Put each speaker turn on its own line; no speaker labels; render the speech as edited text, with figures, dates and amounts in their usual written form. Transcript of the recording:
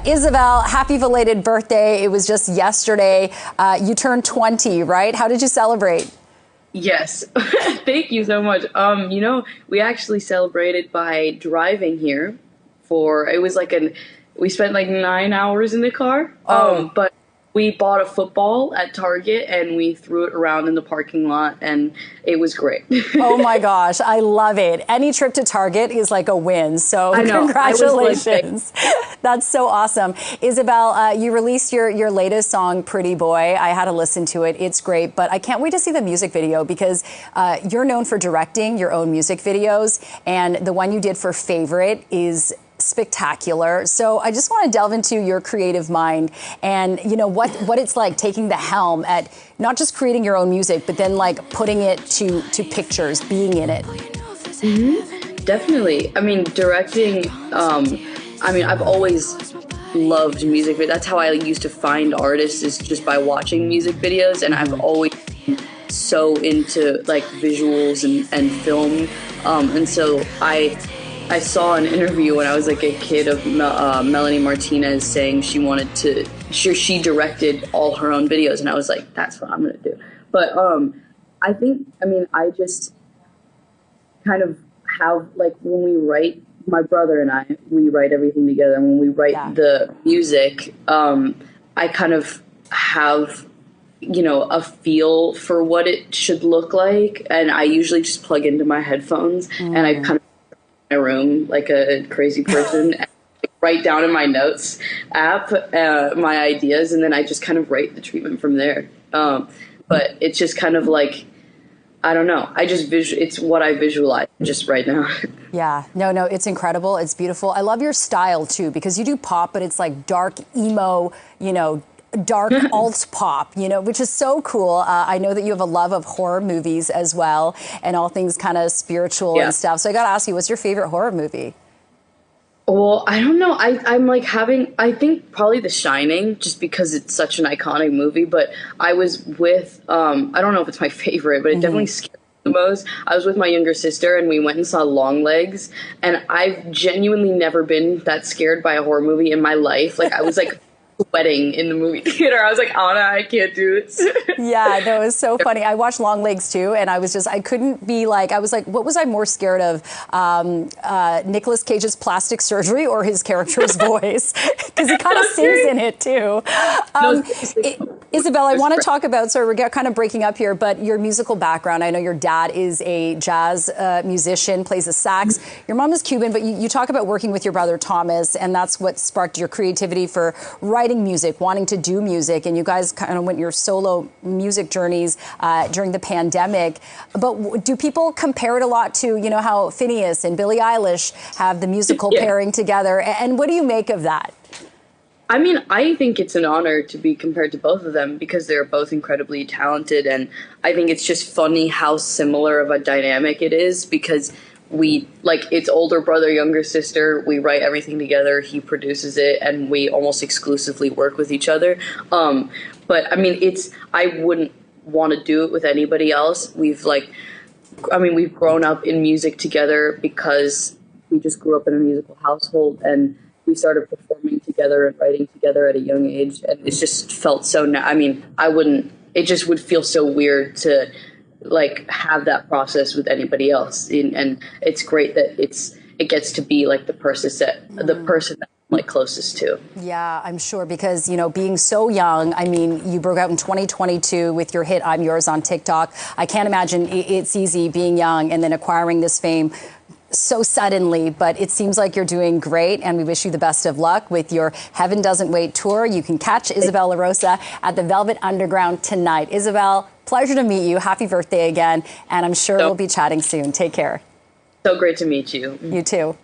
Isabel, happy belated birthday. It was just yesterday. You turned 20, right? How did you celebrate?
Yes. Thank you so much. We actually celebrated by driving here we spent like 9 hours in the car. But we bought a football at Target and we threw it around in the parking lot and it was great.
Oh my gosh, I love it. Any trip to Target is like a win. So
I know.
congratulations. That's so awesome. Isabel, you released your latest song, Pretty Boy. I had to listen to it. It's great, but I can't wait to see the music video because you're known for directing your own music videos, and the one you did for Favorite is spectacular. So I just want to delve into your creative mind and what it's like taking the helm at not just creating your own music, but then like putting it to pictures, being in it.
Definitely. I mean, directing, I've always loved music. That's how I used to find artists, is just by watching music videos. And I've always been so into like visuals and film. And so I saw an interview when I was like a kid of Melanie Martinez saying she directed all her own videos, and I was like, that's what I'm gonna do. But I just kind of have, like, when we write, my brother and we write everything together, and when we write the music, I kind of have a feel for what it should look like, and I usually just plug into my headphones and I kind of my room like a crazy person and write down in my notes app my ideas, and then I just kind of write the treatment from there. But it's just kind of like, I don't know, it's what I visualize just right now.
Yeah, no, it's incredible. It's beautiful. I love your style too, because you do pop, but it's like dark emo, dark alt pop, which is so cool. I know that you have a love of horror movies as well, and all things kind of spiritual and stuff. So I got to ask you, what's your favorite horror movie?
Well, I don't know. I think probably The Shining, just because it's such an iconic movie. But I was with, I don't know if it's my favorite, but it definitely scared me the most. I was with my younger sister and we went and saw Longlegs, and I've genuinely never been that scared by a horror movie in my life. Like, I was like sweating in the movie theater. I was like, Anna, I can't do this.
Yeah, that was so funny. I watched Longlegs too, and I was like, what was I more scared of? Nicolas Cage's plastic surgery or his character's voice? Because he kind of sings in it too. Isabel, I want to talk about, sorry, we're kind of breaking up here, but your musical background. I know your dad is a jazz musician, plays the sax. Your mom is Cuban, but you talk about working with your brother Thomas, and that's what sparked your creativity for writing music, wanting to do music, and you guys kind of went your solo music journeys during the pandemic. But do people compare it a lot to, how Phineas and Billie Eilish have the musical pairing together? And what do you make of that?
I mean, I think it's an honor to be compared to both of them because they're both incredibly talented, and I think it's just funny how similar of a dynamic it is because it's older brother, younger sister. We write everything together. He produces it, and we almost exclusively work with each other. But I mean, I wouldn't want to do it with anybody else. We've grown up in music together because we just grew up in a musical household, and we started performing together and writing together at a young age. And it's just felt so, it just would feel so weird to like have that process with anybody else, and it's great that it gets to be like the person that I'm like closest to.
Yeah, I'm sure, because being so young, I mean, you broke out in 2022 with your hit I'm Yours on TikTok. I can't imagine it's easy being young and then acquiring this fame so suddenly, but it seems like you're doing great, and we wish you the best of luck with your Heaven Doesn't Wait tour. You can catch Isabel LaRosa at the Velvet Underground tonight. Isabel, pleasure to meet you. Happy birthday again, and I'm sure we'll be chatting soon. Take care.
So great to meet you.
You too.